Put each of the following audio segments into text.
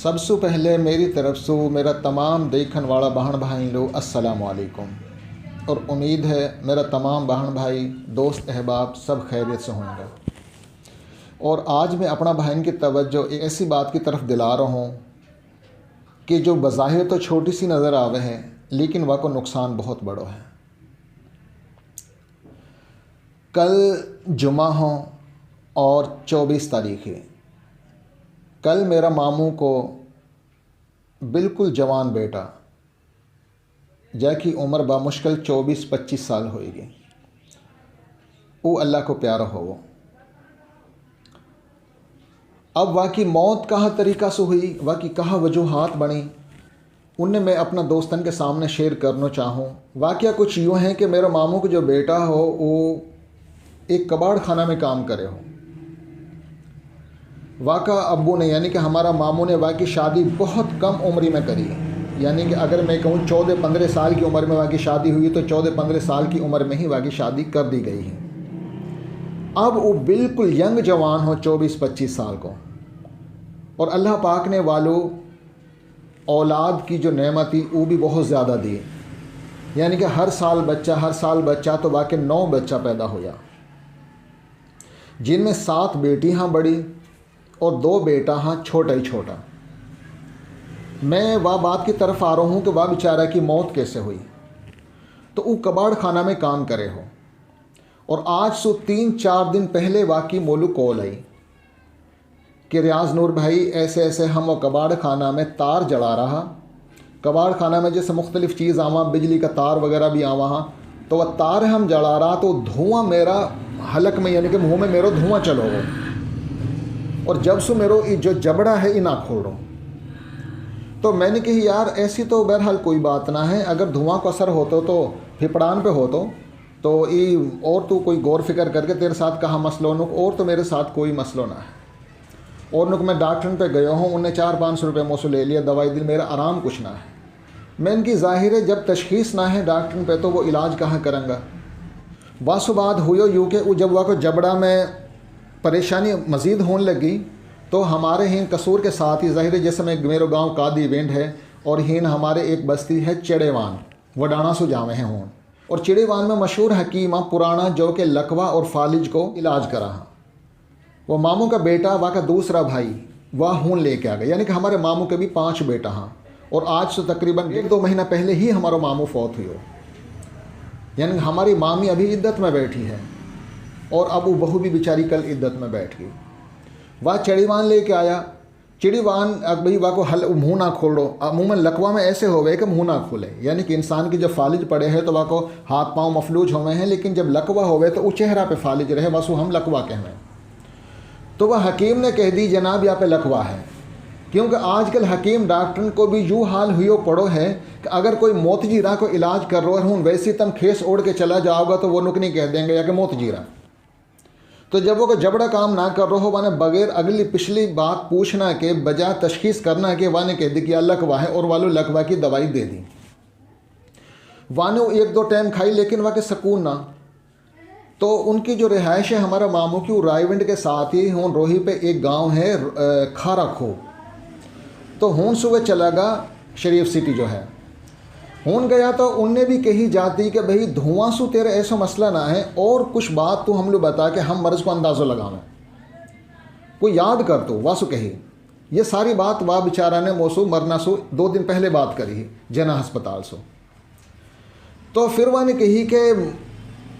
सबसे पहले मेरी तरफ से मेरा तमाम देखने वाला बहन भाई लोग अस्सलाम वालेकुम। और उम्मीद है मेरा तमाम बहन भाई दोस्त अहबाब सब खैरियत से होंगे। और आज मैं अपना बहन की तवज्जो एक ऐसी बात की तरफ दिला रहा हूँ कि जो बज़ाहिर तो छोटी सी नज़र आवे है लेकिन वह को नुकसान बहुत बड़ा है। कल जुमा हो और 24 तारीख़ है। कल मेरा मामू को बिल्कुल जवान बेटा जैकी उम्र बामुश्किल 24-25 साल होएगी, वो अल्लाह को प्यारा हो। अब वाकई मौत कहाँ तरीक़ा से हुई, वाकई कहाँ वजूहात बनी, उनने मैं अपना दोस्तन के सामने शेयर करना चाहूँ। वाक़या कुछ यूँ है कि मेरा मामू को जो बेटा हो वो एक कबाड़ खाना में काम करे हो। वाक़ा अब्बू ने यानी कि हमारा मामू ने वाकई शादी बहुत कम उम्र में करी, यानी कि अगर मैं कहूँ 14-15 साल की उम्र में वाकई शादी हुई तो 14-15 साल की उम्र में ही वाकई शादी कर दी गई है। अब वो बिल्कुल यंग जवान हो 24-25 साल को, और अल्लाह पाक ने वालों औलाद की जो नेमत थी वो भी बहुत ज़्यादा दी, यानी कि हर साल बच्चा तो वाकई 9 बच्चा पैदा हुआ, जिनमें 7 बेटी हाँ बड़ी और 2 बेटा हाँ छोटा ही छोटा। मैं वह बात की तरफ आ रहा हूँ कि वह बेचारा की मौत कैसे हुई। तो वो कबाड़ खाना में काम करे हो, और आज से 3-4 दिन पहले वाकई मोलू कॉल आई कि रियाज नूर भाई ऐसे ऐसे हम वो कबाड़ खाना में तार जला रहा। कबाड़ खाना में जैसे मुख्तलिफ़ चीज़ आवा, बिजली का तार वगैरह भी आवा हाँ, तो वह तार हम जला रहा तो धुआं मेरा हलक में यानी कि मुँह में मेरा धुआं चलो हो, और जब से मेरो जो जबड़ा है इना खोलो। तो मैंने कही यार ऐसी तो बहरहाल कोई बात ना है, अगर धुआं को असर होता तो फिपड़ान पे हो तो ये और तो कोई गौर फिक्र करके तेरे साथ कहा मसलो नुक, और तो मेरे साथ कोई मसलो ना है। और नुक मैं डॉक्टर पे गया हूँ, उन्हें 400-500 रुपये मुझसे ले लिया, दवाई दी, मेरा आराम कुछ ना है। मैं इनकी ज़ाहिर है जब तशखीस ना है डॉक्टर पे तो वो इलाज कहाँ करेंगा। वासु बात हुई यूँ कि जब वह को जबड़ा में परेशानी मज़ीद होने लगी तो हमारे हिन कसूर के साथ ही ज़ाहिर जैसे मैं मेरो गांव कादी इवेंट है और हिन हमारे एक बस्ती है चिड़ेवान, वडाना सो जावे हैं हों, और चिड़ेवान में मशहूर हकीमा पुराना जो कि लकवा और फालिज को इलाज करा। वो मामू का बेटा वह का दूसरा भाई वह हून लेके आ गया, यानी कि हमारे मामू के भी 5 बेटा हाँ, और आज से तकरीबन 1-2 महीना पहले ही हमारा मामू फौत हुई हो, यानी हमारी मामी अभी इद्दत में बैठी है, और अब वो बहू भी बेचारी कल इद्दत में बैठ गई। वह चिड़ीवान लेके आया। चिड़ीवान अब भाई वाह को हल मुँह ना खोलो, अमूमन लकवा में ऐसे हो गए कि मुँह ना खोले, यानी कि इंसान की जब फालिज पड़े हैं तो वाह को हाथ पाँव मफलूज हुए हैं, लेकिन जब लकवा हो गए तो वो चेहरा पे फालिज रहे, बस वो हम लकवा कहें। तो वह हकीम ने कह दी जनाब यहाँ पे लकवा है, क्योंकि आजकल हकीम डॉक्टर को भी यूँ हाल हुई पड़ो है कि अगर कोई मोतजीरा को इलाज कर रहा हूँ वैसे तुम खेस ओढ़ के चला जाओगा तो वो नुकनी कह देंगे या कि मोतजीरा। तो जब वो जबड़ा काम ना कर रहा हो वाने बगैर अगली पिछली बात पूछना के बजाय तशखीस करना के वाने कह दी कि लकवा है, और वालों लकवा की दवाई दे दी। वाने 1-2 टाइम खाई लेकिन वह के सुकून ना। तो उनकी जो रिहाइश है हमारा मामू की रायविंड के साथ ही हूँ रोही पे एक गांव है खारा खो, तो हूँ सुबह चला गा शरीफ सिटी जो है हूँ गया, तो उनने भी कही जाती कि भाई धुआं सु तेरा ऐसा मसला ना है, और कुछ बात तो हम लोग बता के हम मर्ज़ को अंदाज़ा लगावें, कोई याद कर तो वासु कही। ये सारी बात वाह बेचारा ने मोसू मरना सु 2 दिन पहले बात करी जना अस्पताल सो। तो फिर वह ने कही कि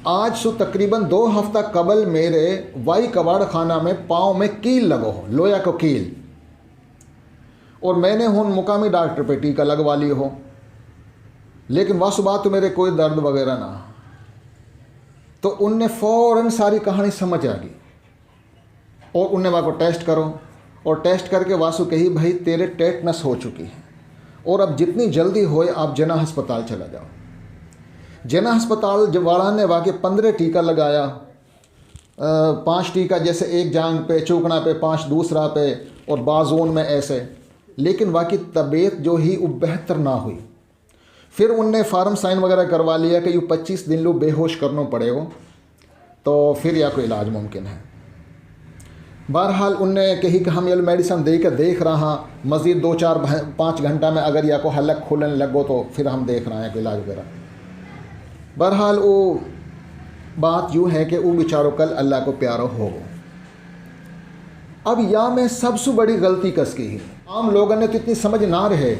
आज सु तकरीबन 2 हफ्ता कबल मेरे वाई कबाड़ खाना में पाँव में कील लगो हो, लोया को कील, और मैंने हूँ मुकामी डॉक्टर पे टीका लगवा ली हो, लेकिन वासु बात तो मेरे कोई दर्द वगैरह ना। तो उनने फ़ौरन सारी कहानी समझ आ गई, और उनने वहाँ को टेस्ट करो, और टेस्ट करके वासु कही भाई तेरे टेटनस हो चुकी है, और अब जितनी जल्दी होए आप जना अस्पताल चला जाओ। जना अस्पताल जब वाला ने वहाँ के 15 टीका लगाया, 5 टीका जैसे एक जांग पे, चौकना पे, 5 दूसरा पे, और बाजून में ऐसे, लेकिन वहाँ की तबीयत जो ही वो बेहतर ना हुई। फिर उनने फार्म साइन वगैरह करवा लिया कि यूँ 25 दिन लो बेहोश करना पड़ेगा, तो फिर या कोई इलाज मुमकिन है। बहरहाल उनने कही कि हम ये मेडिसिन दे के देख रहा मज़ीद 2-4-5 घंटा में अगर या को हलक खुलने लगो तो फिर हम देख रहे हैं कि इलाज वगैरह। बहरहाल वो बात यूँ है कि वो बेचारों कल अल्लाह को प्यारा हो। अब या मैं सबसे बड़ी गलती कस की है, आम लोगों ने तो इतनी समझ ना रहे।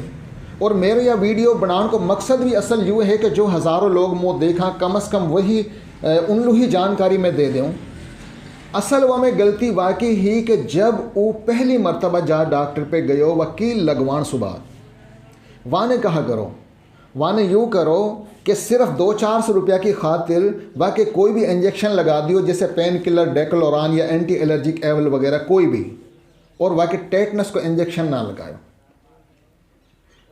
और मेरे यह वीडियो बनाने को मकसद भी असल यूँ है कि जो हज़ारों लोग मुँह देखा कम अज़ कम वही उन लोग ही जानकारी में दे दूँ। असल वह में गलती वाकई ही कि जब वो पहली मरतबा जा डॉक्टर पे गयो वकील लगवान सुबह वाने कहा करो, वाने यूँ करो कि सिर्फ 200-400 रुपया की खातिर वाकई कोई भी इंजेक्शन लगा दियो, जैसे पेन किलर डेक्लोरान या एंटी एलर्जिक एवल वगैरह कोई भी, और वाकई टेटनस को इंजेक्शन ना लगायो।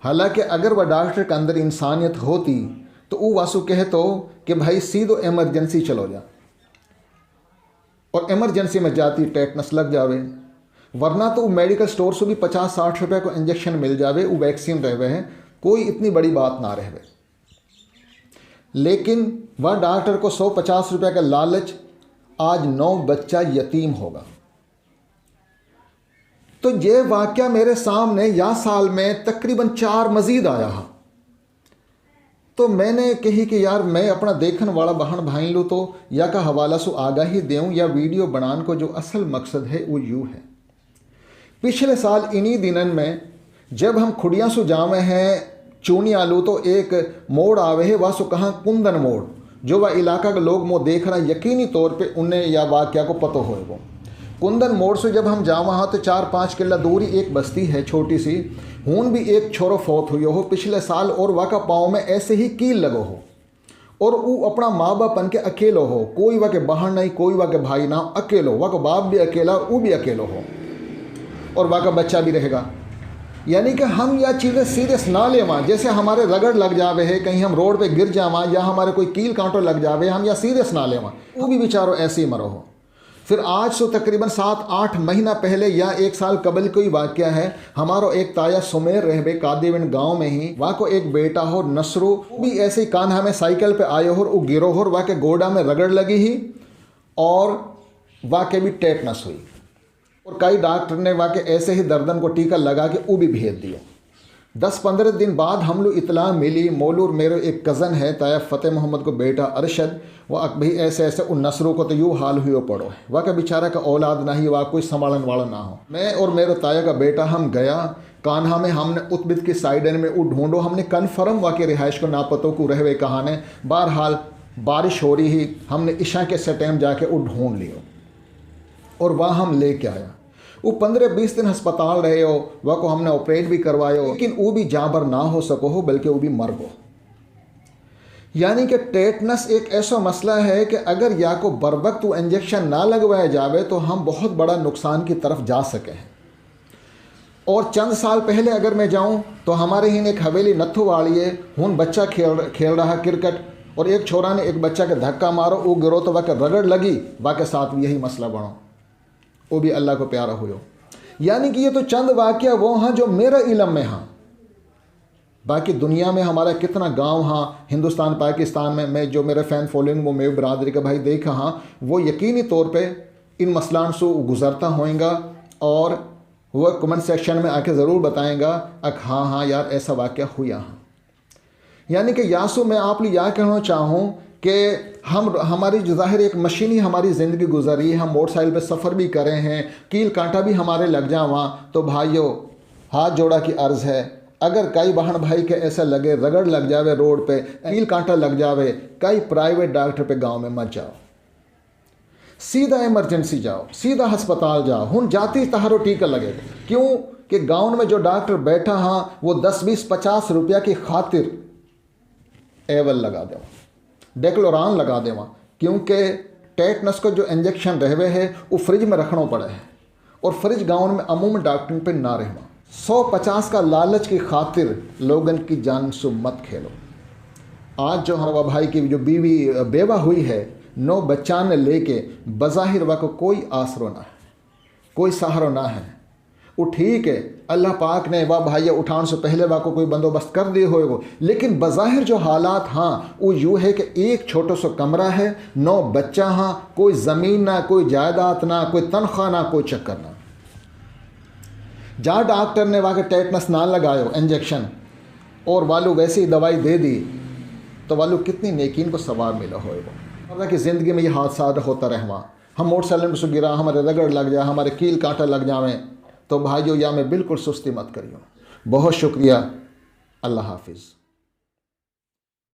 हालांकि अगर वह डॉक्टर के अंदर इंसानियत होती तो वो वासु कहतो कि भाई सीधो एमरजेंसी चलो जा, और एमरजेंसी में जाती टेटनस लग जावे, वरना तो मेडिकल स्टोर से भी 50-60 रुपये को इंजेक्शन मिल जावे, वो वैक्सीन रहे हैं, कोई इतनी बड़ी बात ना रहे। लेकिन वह डॉक्टर को 150 रुपये का लालच, आज 9 बच्चा यतीम होगा। तो ये वाक़या मेरे सामने या साल में तकरीबन 4 मज़ीद आया है। तो मैंने कही कि यार मैं अपना देखने वाला बहन भाई लूँ तो या का हवाला सो आगाही दूँ, या वीडियो बनाने को जो असल मकसद है वो यूँ है। पिछले साल इन्हीं दिनन में जब हम खुड़िया सो जावे हैं चूनी आलू, तो एक मोड़ आवे है, वह सो कहाँ कुंदन मोड़, जो वह इलाका के लोग वो देख रहा यकीनी तौर पे उन्हें या वाक़या को पता हो। वो कुंदन मोड़ से जब हम जावा हाँ तो 4-5 किला दूरी एक बस्ती है छोटी सी, हून भी एक छोरो फौत हुई हो पिछले साल, और वह का पाँव में ऐसे ही कील लगो हो, और वो अपना माँ बाप बन के अकेलो हो, कोई वह के बहन नहीं, कोई वह के भाई ना, अकेलो, वह का बाप भी अकेला और वो भी अकेलो हो, और वह का बच्चा भी रहेगा। यानी कि हम यह चीज़ें सीरियस ना लेवा, जैसे हमारे रगड़ लग जावे है, कहीं हम रोड पे गिर जावा या हमारे कोई कील कांटो लग जावे, हम यह सीरियस ना लेवा, वो भी बेचारो ऐसे ही मरो हो। फिर आज से तकरीबन 7-8 महीना पहले या 1 साल कबल कोई वाक़या है, हमारो एक ताया सुमेर रहबे कादीविन गांव में ही, वहाँ को एक बेटा हो नसरू, भी ऐसे ही कान्हा में साइकिल पे आयो हो, वो गिरो हो, वहाँ के गोडा में रगड़ लगी ही, और वहाँ के भी टेटनस हुई, और कई डॉक्टर ने वहाँ के ऐसे ही दर्दन को टीका लगा के वो भी भेज दिया। 10-15 दिन बाद हम लोग इतला मिली, मौलूर मेरे एक कज़न है ताया फ़तेह मोहम्मद को बेटा अरशद, वह भाई ऐसे ऐसे उन नसरों को तो यूँ हाल हुई पड़ो है, वह का बेचारा का औलाद ना ही, वह कोई संभालन वाला ना हो। मैं और मेरे ताया का बेटा हम गया कान्हा में, हमने उत्बिद की साइडन में वो ढूंढो, हमने कन्फर्म वहाँ के रिहाइश को नापतों को रहवे कहाने, बहरहाल बारिश हो रही ही, हमने इशा के से टाइम जाके वो ढूंढ लियो, और वहाँ हम लेके आया। वो 15-20 दिन अस्पताल रहे हो, वह को हमने ऑपरेट भी करवायो, लेकिन वो भी जाबर ना हो सको हो, बल्कि वो भी मर गो। यानी कि टेटनस एक ऐसा मसला है कि अगर या को बर वक्त वो इंजेक्शन ना लगवाया जावे तो हम बहुत बड़ा नुकसान की तरफ जा सके हैं। और चंद साल पहले अगर मैं जाऊं तो हमारे ही एक हवेली नथु वाली है, हूँ बच्चा खेल रहा क्रिकेट, और एक छोरा ने एक बच्चा के धक्का मारो, वो गिरो तो वह रगड़ लगी, वह के साथ यही मसला बनो, वो भी अल्लाह को प्यारा हुयो। यानी कि ये तो चंद वाक़या वो हाँ जो मेरा इलम में हाँ, बाकी दुनिया में हमारा कितना गांव हाँ, हिंदुस्तान पाकिस्तान में मैं जो मेरे फ़ैन फॉलोइंग वो मेरे बरादरी का भाई देखा हाँ, वो यकीनी तौर पे इन मसलान से गुज़रता होएगा, और वह कमेंट सेक्शन में आके ज़रूर बताएगा हाँ हाँ यार ऐसा वाक़या हुआ हाँ। यानी कि यासु मैं आप लिए यह कहना चाहूँ कि हमारी ज़ाहिर एक मशीनी हमारी ज़िंदगी गुजरी है, हम मोटरसाइकिल पे सफ़र भी करें हैं, कील कांटा भी हमारे लग जावा, तो भाइयों हाथ जोड़ा की अर्ज़ है, अगर कई बहन भाई के ऐसा लगे रगड़ लग जावे रोड पे, कील कांटा लग जावे, कई प्राइवेट डॉक्टर पे गांव में मत जाओ, सीधा इमरजेंसी जाओ, सीधा अस्पताल जाओ, हूँ जाती तहारो टीका लगेगा। क्यों कि गाँव में जो डॉक्टर बैठा हाँ वो 10-20-50 रुपया की खातिर एवल लगा देवा, डेक्लोरान लगा देवा, क्योंकि टेटनस को जो इंजेक्शन रहवे है वो फ्रिज में रखना पड़े है, और फ्रिज गाँव में अमूमन डॉक्टर पे ना रहना। 150 का लालच की खातिर लोगन की जान से मत खेलो। आज जो हमारा भाई की जो बीवी बेवा हुई है, 9 बच्चा ने लेके बज़ाहिर वह को कोई आसरो ना है, कोई सहारा ना है, वो ठीक है, अल्लाह पाक ने वाह भाई उठान से पहले वाह को कोई बंदोबस्त कर दिए होएगो, लेकिन बज़ाहिर जो हालात हाँ वो यूँ है कि एक छोटा सा कमरा है, 9 बच्चा हाँ, कोई ज़मीन ना, कोई जायदाद ना, कोई तनख्वाह ना, कोई चक्कर ना। जहाँ डॉक्टर ने वहाँ के टेटनस ना लगायो इंजेक्शन और वालू वैसी दवाई दे दी तो वालू कितनी नेकीन को सवाब मिला होएगा। कि ज़िंदगी में ये हादसा होता रहवा, हम मोटरसाइकिल से गिरा, हमारे रगड़ लग जाए, हमारे कील कांटा लग जाए, तो भाइयों या में बिल्कुल सुस्ती मत करियो। बहुत शुक्रिया। अल्लाह हाफिज़।